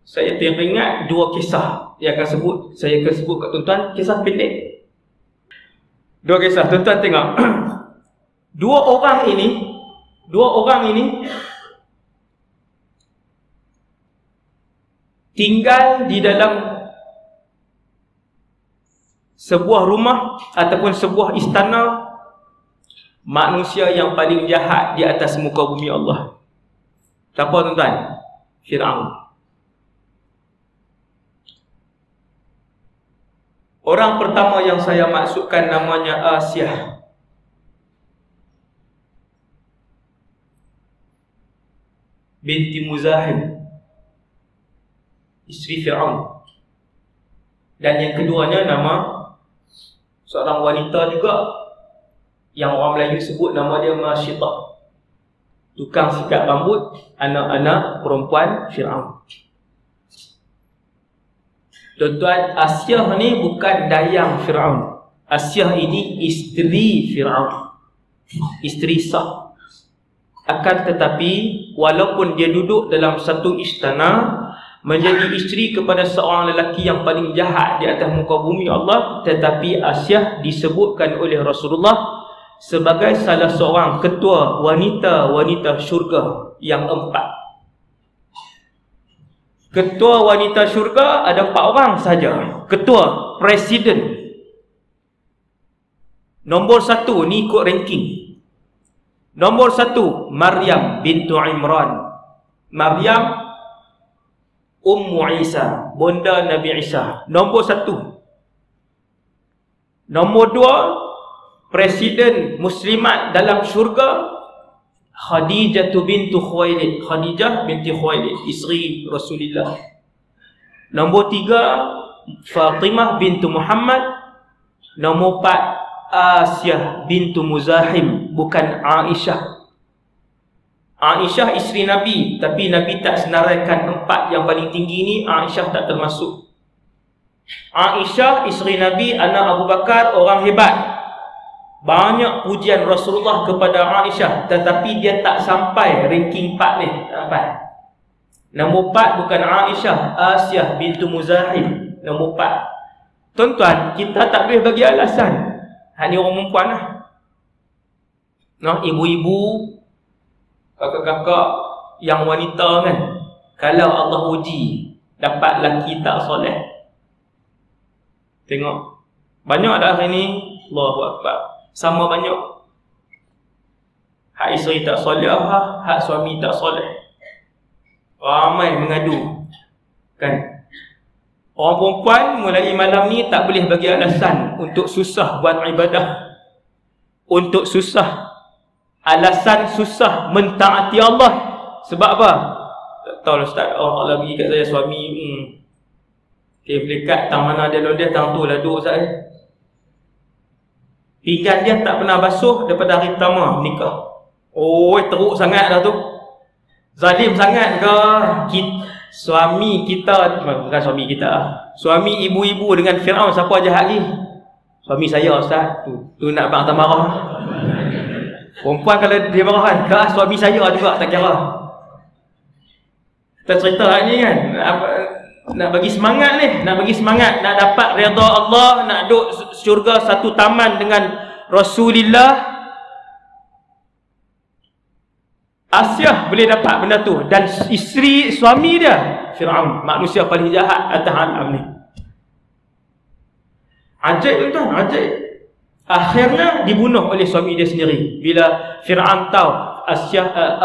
saya teringat dua kisah yang saya akan sebut kat tuan-tuan, kisah pendek. Dua kisah, tuan-tuan tengok. Dua orang ini tinggal di dalam sebuah rumah ataupun sebuah istana manusia yang paling jahat di atas muka bumi Allah. Siapa tuan-tuan? Firaun. Orang pertama yang saya maksudkan namanya Asyah. Binti Muzahim, isteri Firaun. Dan yang keduanya nama seorang wanita juga yang orang Melayu sebut nama dia Masyitah, tukang sikat rambut anak-anak perempuan Firaun. Tuan-tuan, Asyah ni bukan dayang Firaun. Asyah ini isteri Firaun, isteri sah. Akan tetapi walaupun dia duduk dalam satu istana menjadi isteri kepada seorang lelaki yang paling jahat di atas muka bumi Allah, tetapi Asyah disebutkan oleh Rasulullah sebagai salah seorang ketua wanita-wanita syurga yang 4. Ketua wanita syurga ada 4 orang saja. Ketua, presiden. Nombor 1 ni ikut ranking. Nombor 1 Maryam bintu Imran. Maryam Ummu Isa, bonda Nabi Isa. Nombor 1. Nombor 2 presiden muslimat dalam syurga Khadijah bintu Khuwailid. Khadijah binti Khuwailid, isteri Rasulullah. Nombor 3 Fatimah bintu Muhammad. Nombor 4 Asyah bintu Muzahim, bukan Aisyah. Aisyah isteri Nabi, tapi Nabi tak senaraikan 4 yang paling tinggi ni, Aisyah tak termasuk. Aisyah isteri Nabi, anak Abu Bakar, orang hebat. Banyak pujian Rasulullah kepada Aisyah, tetapi dia tak sampai ranking 4 ni, tak sampai. Nombor 4 bukan Aisyah, Asyah bintu Muzahim. Nombor 4. Tuan-tuan, kita tak boleh bagi alasan. Hak ni orang perempuan lah. Nah, ibu-ibu, kakak-kakak yang wanita kan, kalau Allah uji dapat lelaki tak soleh, tengok banyak dah hari ni, Allahu Akbar, sama banyak. Hak isteri tak soleh, hak suami tak soleh, ramai mengadu kan. Orang perempuan mulai malam ni tak boleh bagi alasan untuk susah buat ibadah, untuk susah, alasan susah mentaati Allah. Sebab apa? Tak tahu Ustaz, Allah bagi kat saya suami boleh kat tang mana dia lodeh, tang tu lah duduk Ustaz. Pinggan dia tak pernah basuh daripada hari pertama nikah. Teruk sangat dah tu. Zalim sangat ke? Suami kita, bukan suami kita, suami ibu-ibu dengan Firaun, siapa jahat lagi? Suami saya Ustaz. Tu nak bang tak marah. Perempuan kalau dia marah kan, suami saya juga tak kira. Kita cerita ni kan, nak bagi semangat ni, nak bagi semangat, nak dapat redha Allah, nak duduk syurga satu taman dengan Rasulullah. Asyah boleh dapat benda tu, dan isteri suami dia Firaun, manusia paling jahat atas alam ni. Ajaib tuan, ajaib. Akhirnya dibunuh oleh suami dia sendiri bila Firaun tahu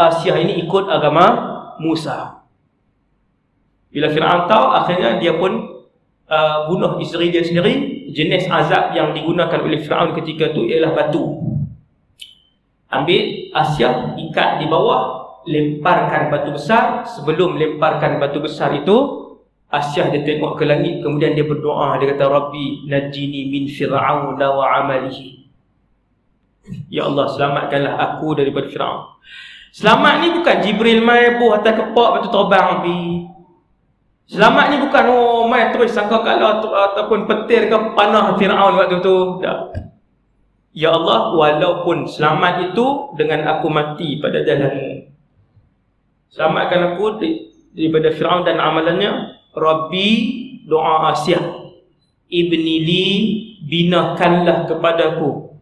Asyah ini ikut agama Musa. Bila Firaun tahu, akhirnya dia pun bunuh isteri dia sendiri. Jenis azab yang digunakan oleh Firaun ketika itu ialah batu. Ambil Asyah, ikat di bawah, lemparkan batu besar. Sebelum lemparkan batu besar itu, Asyah dia tengok ke langit, kemudian dia berdoa, dia kata, Rabbi najini min Fir'aun wa amalihi. Ya Allah, selamatkanlah aku daripada Fir'aun. Selamat ni bukan Jibril mai buh atas kepak batu terbang api. Selamat ni bukan mai terus sangka kalau ataupun petir ke panah Fir'aun waktu tu. Tak. Ya Allah, walaupun selamat itu dengan aku mati pada jalan-Mu. Selamatkan aku daripada Fir'aun dan amalannya. Rabbi, doa Asia, ibni li, binakanlah kepadaku.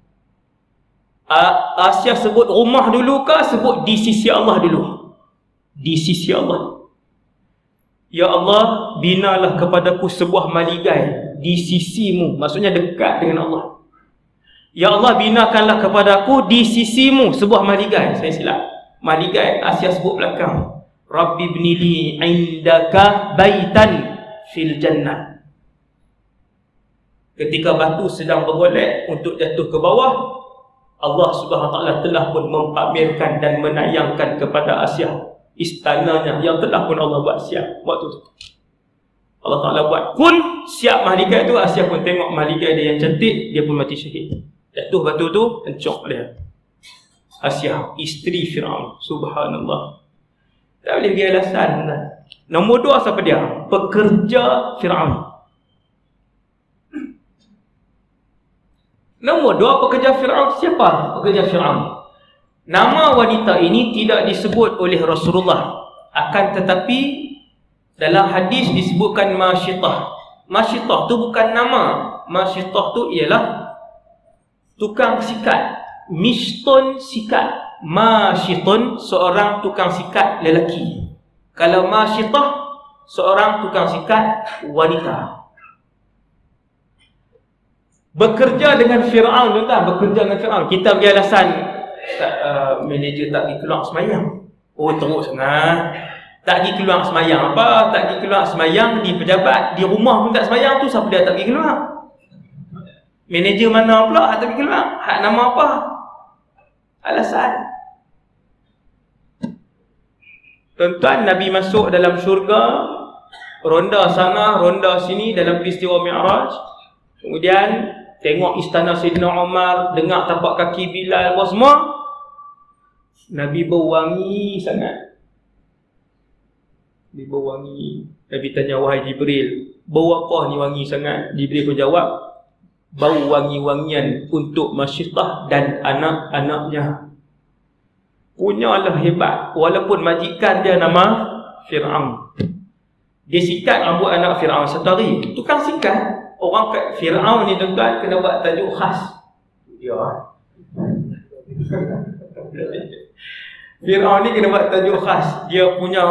Asia sebut rumah dulu ke sebut di sisi Allah dulu? Di sisi Allah. Ya Allah, binalah kepadaku sebuah maligai di sisimu, maksudnya dekat dengan Allah. Ya Allah, binakanlah kepadaku di sisimu sebuah maligai. Saya silap, maligai Asia sebut belakang. Rabbi ibnili indaka baitan fil jannah. Ketika batu sedang bergolek untuk jatuh ke bawah, Allah Subhanahu Wa Taala telah pun mempamerkan dan menayangkan kepada Asia istananya yang telah pun Allah buat siap waktu itu. Allah Taala buat pun siap maligai itu. Asia pun tengok maligai dia yang cantik, dia pun mati syahid. Jatuh batu tu, encok dia. Asia, isteri Firaun. Subhanallah. Tak boleh dia alasan. Nombor 2 siapa dia? Pekerja Firaun. Nombor 2 pekerja Firaun. Siapa pekerja Firaun? Nama wanita ini tidak disebut oleh Rasulullah, akan tetapi dalam hadis disebutkan Masyitah. Masyitah tu bukan nama. Masyitah tu ialah tukang sikat. Mishtun sikat. Masyitun seorang tukang sikat lelaki. Kalau Masyitah seorang tukang sikat wanita. Bekerja dengan Firaun, tuan-tuan, bekerja dengan Firaun. Kita bagi alasan manager tak pergi keluar semayang. Oh, teruk sangat. Tak pergi keluar semayang apa? Tak pergi keluar semayang di pejabat, di rumah pun tak semayang tu, siapa dia tak pergi keluar? Manager mana pula tak pergi keluar? Hak nama apa? Alasan. Tuan-tuan, Nabi masuk dalam syurga, ronda sana, ronda sini dalam peristiwa Mi'raj. Kemudian tengok istana Sayyidina Umar, dengar tapak kaki Bilal, apa semua. Nabi berwangi sangat. Nabi berwangi. Nabi tanya, wahai Jibril, bau apa ni wangi sangat? Jibril pun jawab, bau wangi-wangian untuk Masyitah dan anak-anaknya. Punyalah hebat. Walaupun majikan dia nama Fir'aun, dia sikat rambut anak Fir'aun satu hari. Tukang sikat. Orang kat Fir'aun ni, tuan-tuan, kena buat tajuk khas. Ya. Fir'aun ni kena buat tajuk khas. Dia punya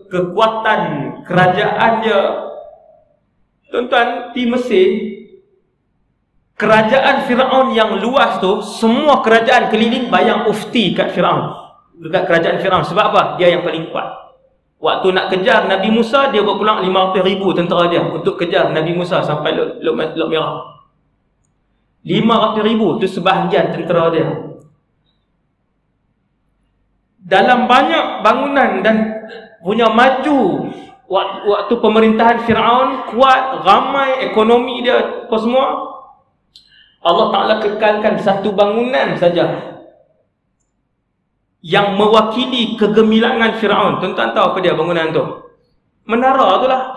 kekuatan kerajaan dia. Tuan-tuan, di Mesir, kerajaan Fir'aun yang luas tu, semua kerajaan keliling bayang ufti kat Fir'aun. Dekat kerajaan Fir'aun. Sebab apa? Dia yang paling kuat. Waktu nak kejar Nabi Musa, dia berpulang 500,000 tentera dia untuk kejar Nabi Musa sampai Laut Merah. 500,000 tu sebahagian tentera dia. Dalam banyak bangunan dan punya maju waktu pemerintahan Fir'aun, kuat, ramai, ekonomi dia apa semua, Allah Ta'ala kekalkan satu bangunan saja yang mewakili kegemilangan Fir'aun. Tuan-tuan tahu apa dia bangunan tu? Menara tu lah.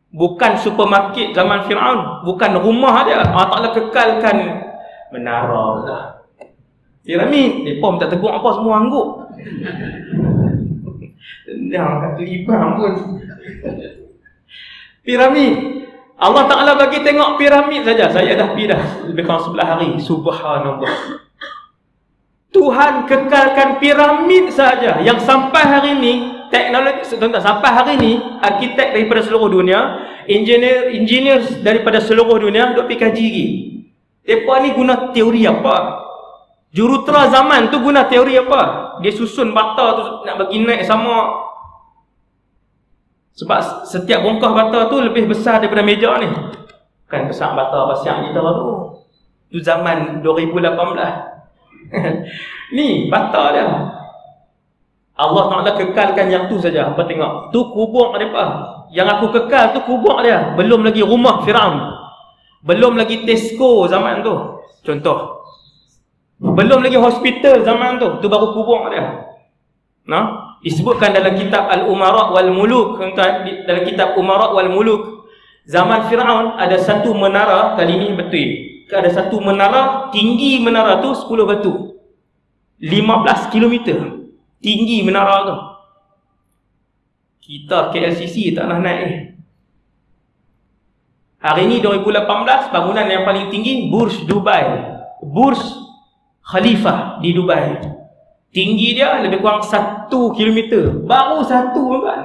Bukan supermarket zaman Fir'aun, bukan rumah dia. Allah Ta'ala kekalkan menara lah. Piramid, mereka minta tegur apa semua angguk. Tendang kat telibang pun. Piramid. Allah Ta'ala bagi tengok piramid saja. Saya dah pergi dah lebih kurang 11 hari. Subhanallah. Tuhan kekalkan piramid saja yang sampai hari ini, teknologi, sampai hari ini, arkitek daripada seluruh dunia, engineer daripada seluruh dunia duk pergi kaji lagi. Mereka ni guna teori apa? Jurutera zaman tu guna teori apa? Dia susun bata tu nak bagi naik sama. Sebab setiap bongkah bata tu lebih besar daripada meja ni. Kan besar bata pasang kita tu. Tu zaman 2018. Ni bata dia. Allah Ta'ala kekalkan yang tu saja. Apa tengok? Tu kubur mereka. Yang aku kekal tu kubur dia. Belum lagi rumah Fir'aun. Belum lagi Tesco zaman tu. Contoh. Belum lagi hospital zaman tu. Tu baru kubur dia. Nah, disebutkan dalam kitab Al-Umara wal Muluk. Dalam kitab Umara wal Muluk, zaman Fir'aun ada satu menara. Kali ni betul. Ada satu menara, tinggi menara tu 10 batu. 15 km tinggi menara tu. Kita KLCC tak nak naik ni. Hari ni 2018, bangunan yang paling tinggi Burj Dubai, Burj Khalifah di Dubai. Tinggi dia lebih kurang 1 kilometer. Baru 1 kan.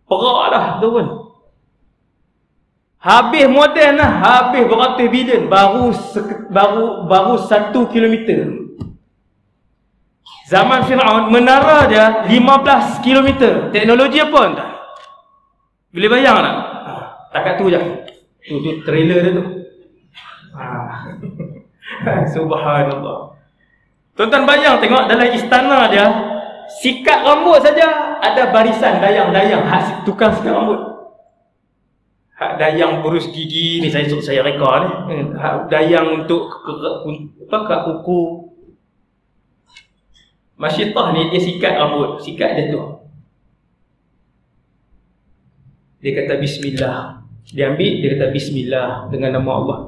Perak dah tu pun. Habis modern lah, habis beratus bilion. Baru 1 kilometer. Zaman Fir'aun, menara dia 15 kilometer. Teknologi apa entah? Boleh bayang tak? Takat tu je. Tu trailer dia tu. Subhanallah. Tuan-tuan bayang tengok dalam istana dia, sikat rambut saja ada barisan dayang-dayang hak tukang sikat rambut. Hak dayang burus gigi ni saya reka ni. Hak dayang untuk kat kuku. Masyitah ni dia sikat rambut, sikat jatuh. Dia kata bismillah. Dia ambil, dia kata bismillah dengan nama Allah.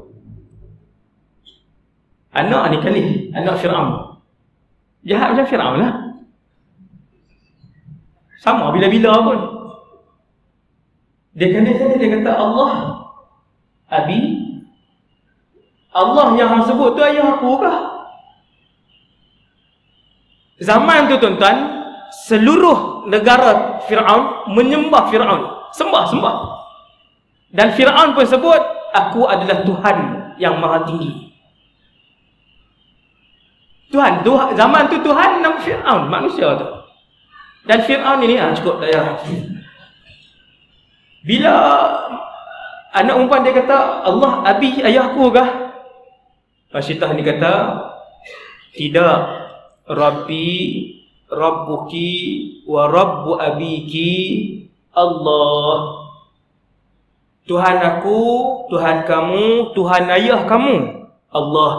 Anak ni kali, anak Fir'aun. Jahat macam Fir'aun lah. Sama bila-bila pun. Dia kata Allah, Abi, Allah yang hang sebut tu ayah aku kah? Zaman tu tuan-tuan, seluruh negara Fir'aun menyembah Fir'aun. Sembah. Dan Fir'aun pun sebut, aku adalah Tuhan yang maha tinggi. Tuhan, zaman tu Tuhan nama Fir'aun, manusia tu. Dan Fir'aun ini, cukup dah ya. Bila anak umpan dia kata, Allah, Abi, ayahku kah? Masyitah ni kata, tidak, Rabbi, Rabbuki, wa Rabbu Abiki, Allah. Tuhan aku, Tuhan kamu, Tuhan ayah kamu, Allah.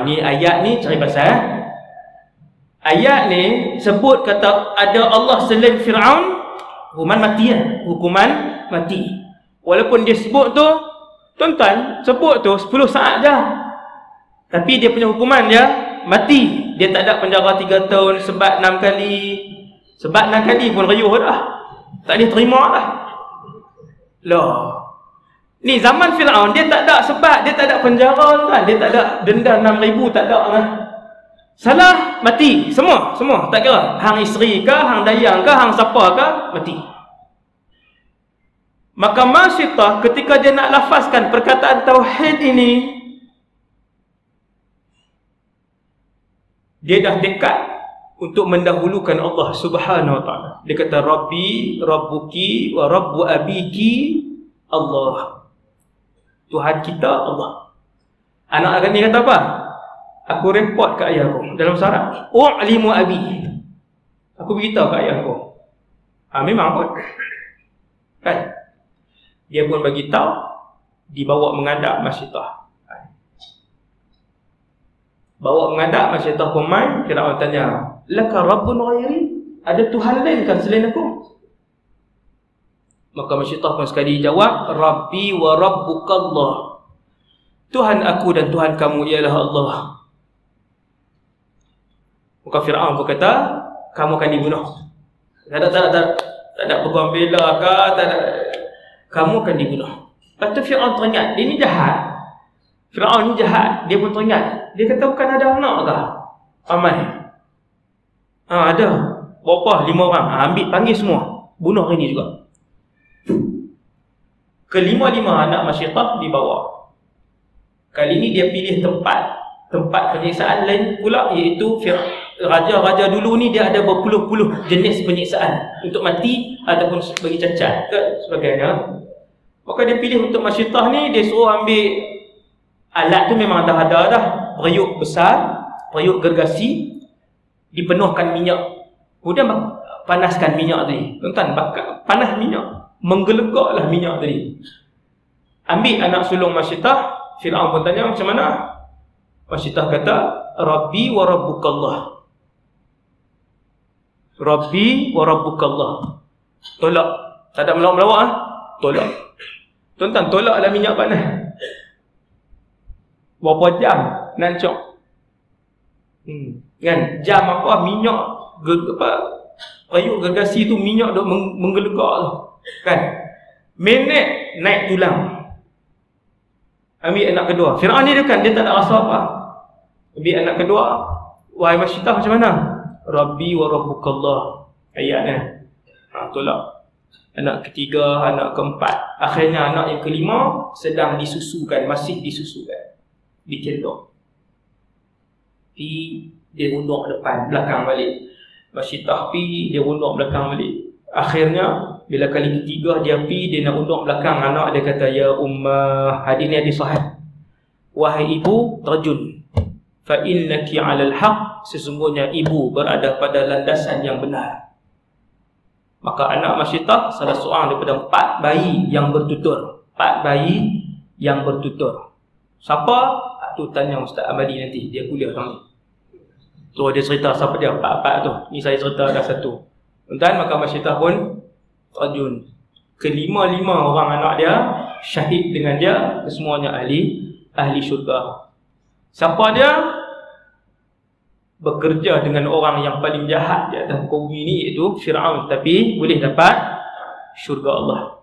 Ni ayat ni cari pasal. Ayat ni sebut kata ada Allah selain Fir'aun, hukuman mati kan? Hukuman mati. Walaupun dia sebut tu, tuan-tuan, sebut tu 10 saat je. Tapi dia punya hukuman dia mati. Dia tak ada penjara 3 tahun, sebat 6 kali. Sebat 6 kali pun riuh dah. Tak boleh terima dah. Loh. Ni zaman Fir'aun dia tak ada sebat, dia tak ada penjara kan, dia tak ada denda 6,000, tak ada kan. Salah mati semua, tak kira hang isteri ke, hang dayang ke, hang siapa ke, mati. Maka Masyitah ketika dia nak lafazkan perkataan tauhid ini, dia dah tekad untuk mendahulukan Allah Subhanahu wa taala. Dia kata Rabbi, Rabbuki, wa Rabbu Abiki, Allah. Tuhan kita Allah. Anak ni kata apa? Aku report ke ayah aku dalam syarat. U'limu abi. Aku beritahu ke ayah aku. Memang pun. Kan? Dia pun bagi tahu, dibawa menghadap Masyitah. Bawa menghadap Masyitah pemain, Fir'aun tanya, laka rabbun ghairi? Ada Tuhan lain kan selain aku? Maka Masyitah pun sekali jawab, Rabbi wa rabbukallah. Tuhan aku dan Tuhan kamu ialah Allah. Maka Fir'aun pun kata, kamu akan dibunuh. Tak ada peguam bela ke, tak ada. Kamu akan dibunuh. Lepas tu Fir'aun teringat, dia ni jahat. Fir'aun ni jahat, dia pun teringat. Dia kata bukan ada anak ke? Paman. Ada. Berapa? 5 orang. Ambil, panggil semua. Bunuh hari ni juga. Kelima-lima anak Masyitah dibawa. Kali ni dia pilih tempat penyiksaan lain pula, iaitu raja-raja dulu ni dia ada berpuluh-puluh jenis penyiksaan untuk mati ataupun bagi cacat ke sebagainya. Maka dia pilih untuk Masyitah ni, dia suruh ambil alat tu memang dah ada dah, periuk besar, periuk gergasi, dipenuhkan minyak. Kemudian panaskan minyak tadi. Tuan-tuan, panas minyak, menggelegaklah minyak tadi. Ambil anak sulung Masyitah. Fir'aun pun tanya macam mana? Masyitah kata, Rabbi wa rabbukallah. Rabbi wa rabbukallah. Tolak. Tak ada melawak-melawak. Tolak. Tuan-tuan, tolaklah minyak panas. Berapa jam nancok? Kan? Jam apa? Minyak Payuk gergasi tu minyak duk menggelegak tu. Kan? Minit naik tulang. Ambil anak kedua. Firaun ni dia tak ada rasa apa. Ambil anak kedua. Wahai Masyidah macam mana? Rabbi wa rabbukallah. Ayatnya. Tolak. Anak ketiga, anak keempat. Akhirnya anak yang kelima sedang disusukan. Masih disusukan. Dicendok. Dia undur depan, belakang balik. Masyidah pi, dia undur belakang balik. Akhirnya bila kali ketiga dia pi, dia nak undur belakang anak, dia kata, ya ummah, hadis ni hadis sahih. Wahai ibu, terjun. Fa innaki 'alal haq, sesungguhnya ibu berada pada landasan yang benar. Maka anak Masyidah salah seorang daripada 4 bayi yang bertutur. 4 bayi yang bertutur. Siapa? Tu tanya Ustaz Amadi nanti, dia kuliah sama. Tu dia cerita siapa dia, 4 tu. Ni saya cerita dah satu. Dan maka Masyidah pun terjun. Kelima-lima orang anak dia syahid dengan dia, kesemuanya ahli syurga. Siapa dia? Bekerja dengan orang yang paling jahat di atas muka bumi ni, iaitu Firaun, tapi boleh dapat syurga Allah.